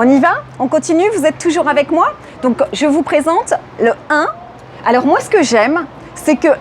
On y va? On continue? Vous êtes toujours avec moi? Donc, je vous présente le 1. Alors, moi, ce que j'aime, c'est qu'à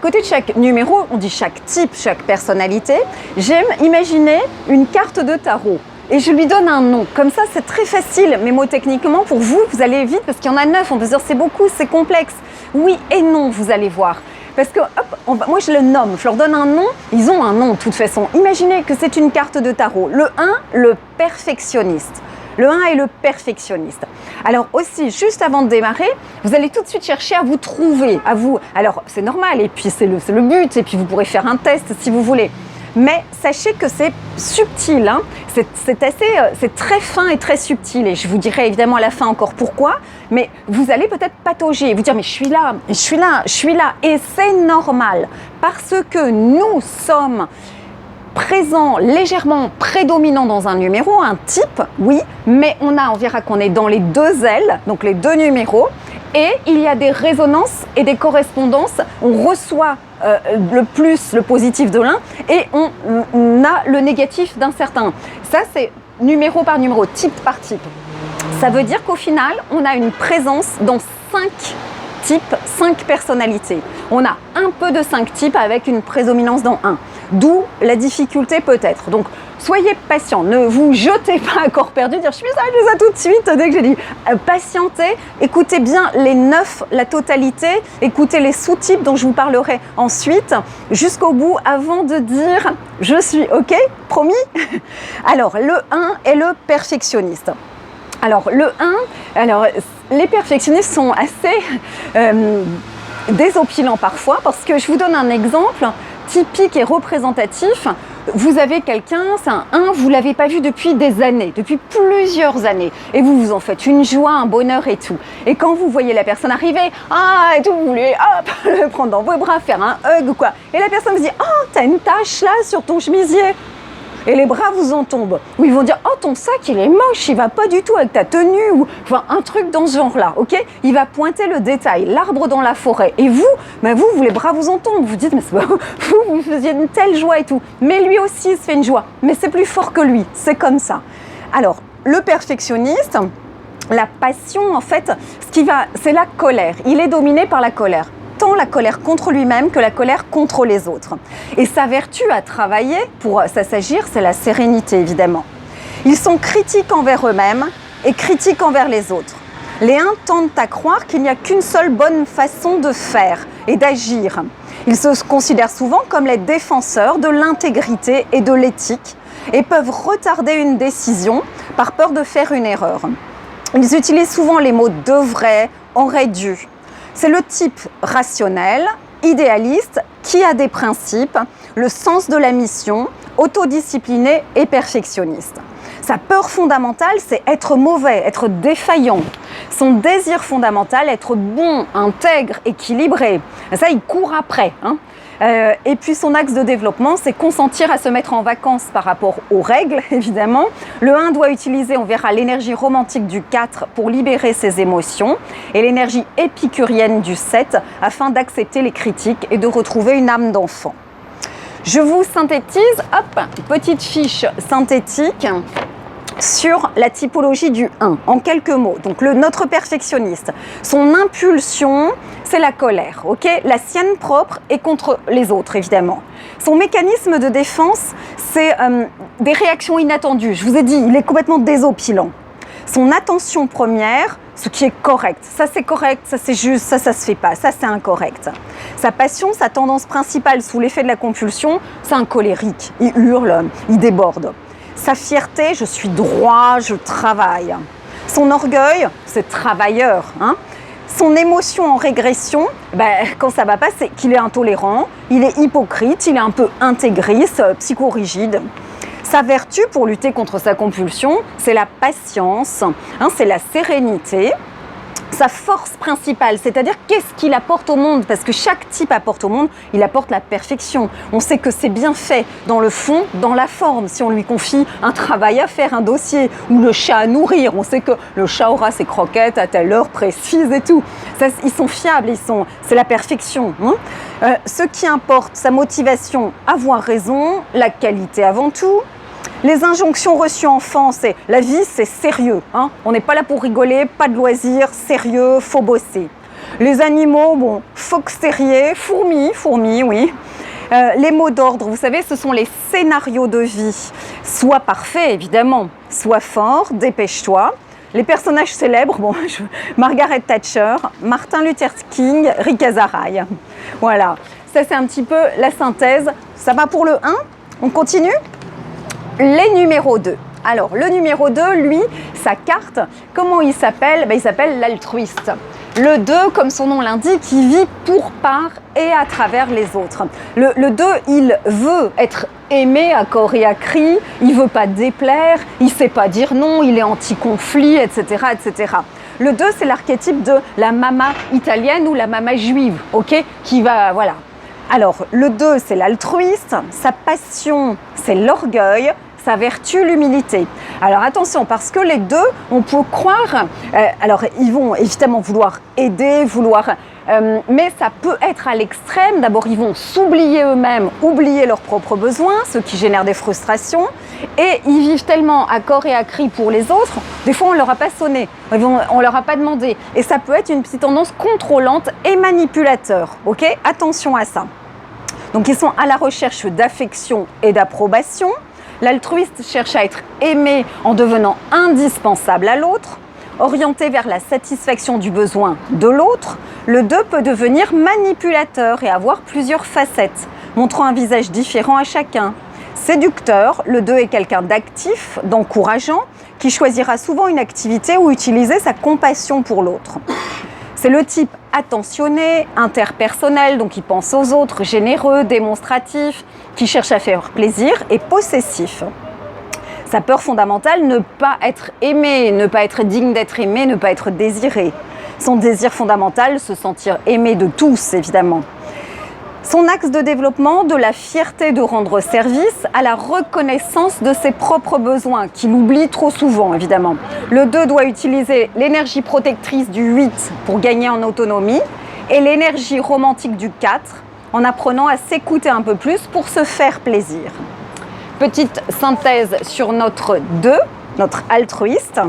côté de chaque numéro, on dit chaque type, chaque personnalité, j'aime imaginer une carte de tarot. Et je lui donne un nom. Comme ça, c'est très facile. Mémotechniquement, pour vous, vous allez vite parce qu'il y en a 9. On peut se dire c'est beaucoup, c'est complexe. Oui et non, vous allez voir. Parce que, hop, moi je le nomme, je leur donne un nom. Ils ont un nom de toute façon. Imaginez que c'est une carte de tarot. Le 1, le perfectionniste. Le 1 est le perfectionniste. Alors aussi, juste avant de démarrer, vous allez tout de suite chercher à vous trouver, à vous. Alors, c'est normal, et puis c'est le but, et puis vous pourrez faire un test si vous voulez. Mais sachez que c'est subtil, hein. C'est très fin et très subtil. Et je vous dirai évidemment à la fin encore pourquoi. Mais vous allez peut-être patauger et vous dire mais je suis là, je suis là, je suis là. Et c'est normal parce que nous sommes présents, légèrement prédominants dans un numéro, un type, oui. Mais on verra qu'on est dans les deux ailes, donc les deux numéros. Et il y a des résonances et des correspondances. On reçoit le plus, le positif de l'un et on a le négatif d'un certain. Ça, c'est numéro par numéro, type par type. Ça veut dire qu'au final, on a une présence dans 5 types, 5 personnalités. On a un peu de 5 types avec une prédominance dans un. D'où la difficulté peut-être. Donc, soyez patient, ne vous jetez pas à corps perdu, dire je suis ça tout de suite dès que j'ai dit. Patientez, écoutez bien les 9, la totalité, écoutez les sous-types dont je vous parlerai ensuite, jusqu'au bout avant de dire je suis OK, promis. Alors, le 1 est le perfectionniste. Alors, le 1, les perfectionnistes sont assez désopilants parfois parce que je vous donne un exemple typique et représentatif. Vous avez quelqu'un, c'est un 1, vous ne l'avez pas vu depuis des années, depuis plusieurs années. Et vous vous en faites une joie, un bonheur et tout. Et quand vous voyez la personne arriver, et tout, vous voulez hop, le prendre dans vos bras, faire un hug ou quoi. Et la personne vous dit, t'as une tache là sur ton chemisier. Et les bras vous en tombent. Ou ils vont dire, ton sac il est moche, il va pas du tout avec ta tenue. Ou enfin un truc dans ce genre-là, ok. Il va pointer le détail, l'arbre dans la forêt. Et vous, les bras vous en tombent. Vous dites, mais c'est pas vous faisiez une telle joie et tout. Mais lui aussi il se fait une joie. Mais c'est plus fort que lui, c'est comme ça. Alors, le perfectionniste, la passion en fait, c'est la colère. Il est dominé par la colère. Tant la colère contre lui-même que la colère contre les autres. Et sa vertu à travailler pour s'agir, c'est la sérénité évidemment. Ils sont critiques envers eux-mêmes et critiques envers les autres. Les 1 tendent à croire qu'il n'y a qu'une seule bonne façon de faire et d'agir. Ils se considèrent souvent comme les défenseurs de l'intégrité et de l'éthique et peuvent retarder une décision par peur de faire une erreur. Ils utilisent souvent les mots devrait, aurait dû. C'est le type rationnel, idéaliste, qui a des principes, le sens de la mission, autodiscipliné et perfectionniste. Sa peur fondamentale, c'est être mauvais, être défaillant. Son désir fondamental, être bon, intègre, équilibré. Ça, il court après, hein. Et puis son axe de développement, c'est consentir à se mettre en vacances par rapport aux règles, évidemment. Le 1 doit utiliser, on verra, l'énergie romantique du 4 pour libérer ses émotions et l'énergie épicurienne du 7 afin d'accepter les critiques et de retrouver une âme d'enfant. Je vous synthétise, petite fiche synthétique sur la typologie du 1, en quelques mots. Donc notre perfectionniste, son impulsion, c'est la colère, ok? La sienne propre et contre les autres, évidemment. Son mécanisme de défense, c'est des réactions inattendues. Je vous ai dit, il est complètement désopilant. Son attention première, ce qui est correct. Ça, c'est correct, ça, c'est juste, ça se fait pas. Ça, c'est incorrect. Sa passion, sa tendance principale sous l'effet de la compulsion, c'est un colérique. Il hurle, il déborde. Sa fierté, je suis droit, je travaille. Son orgueil, c'est travailleur, hein. Son émotion en régression, quand ça va pas, c'est qu'il est intolérant, il est hypocrite, il est un peu intégriste, psychorigide. Sa vertu pour lutter contre sa compulsion, c'est la patience, hein, c'est la sérénité. Sa force principale, c'est-à-dire qu'est-ce qu'il apporte au monde, parce que chaque type apporte au monde, il apporte la perfection. On sait que c'est bien fait dans le fond, dans la forme. Si on lui confie un travail à faire, un dossier, ou le chat à nourrir, on sait que le chat aura ses croquettes à telle heure précise et tout. Ça, ils sont fiables, c'est la perfection. Hein. Ce qui importe, sa motivation, avoir raison, la qualité avant tout. Les injonctions reçues enfant, c'est la vie, c'est sérieux. Hein, on n'est pas là pour rigoler, pas de loisirs, sérieux, faut bosser. Les animaux, bon, phoques terriers, fourmis, oui. Les mots d'ordre, vous savez, ce sont les scénarios de vie. Sois parfait, évidemment. Sois fort, dépêche-toi. Les personnages célèbres, bon, Margaret Thatcher, Martin Luther King, Rick Azaray. Voilà, ça c'est un petit peu la synthèse. Ça va pour le 1, on continue. Les numéros 2. Alors, le numéro 2, lui, sa carte, comment il s'appelle? Il s'appelle l'altruiste. Le 2, comme son nom l'indique, il vit pour, par et à travers les autres. Le 2, il veut être aimé à corps et à cri, il ne veut pas déplaire, il ne sait pas dire non, il est anti-conflit, etc., etc. Le 2, c'est l'archétype de la mama italienne ou la mama juive, ok? Qui va, voilà. Alors, le 2, c'est l'altruiste, sa passion, c'est l'orgueil, sa vertu, l'humilité. Alors attention, parce que les deux, on peut croire, alors ils vont évidemment vouloir aider, mais ça peut être à l'extrême. D'abord, ils vont s'oublier eux-mêmes, oublier leurs propres besoins, ce qui génère des frustrations, et ils vivent tellement à corps et à cri pour les autres, des fois on leur a pas sonné, on leur a pas demandé, et ça peut être une petite tendance contrôlante et manipulateur, ok? Attention à ça. Donc ils sont à la recherche d'affection et d'approbation. L'altruiste cherche à être aimé en devenant indispensable à l'autre, orienté vers la satisfaction du besoin de l'autre. Le 2 peut devenir manipulateur et avoir plusieurs facettes, montrant un visage différent à chacun. Séducteur, le 2 est quelqu'un d'actif, d'encourageant, qui choisira souvent une activité ou utiliser sa compassion pour l'autre. C'est le type attentionné, interpersonnel, donc il pense aux autres, généreux, démonstratif, qui cherche à faire plaisir et possessif. Sa peur fondamentale, ne pas être aimé, ne pas être digne d'être aimé, ne pas être désiré. Son désir fondamental, se sentir aimé de tous, évidemment. Son axe de développement, de la fierté de rendre service à la reconnaissance de ses propres besoins, qu'il oublie trop souvent, évidemment. Le 2 doit utiliser l'énergie protectrice du 8 pour gagner en autonomie et l'énergie romantique du 4 en apprenant à s'écouter un peu plus pour se faire plaisir. Petite synthèse sur notre 2, notre altruiste.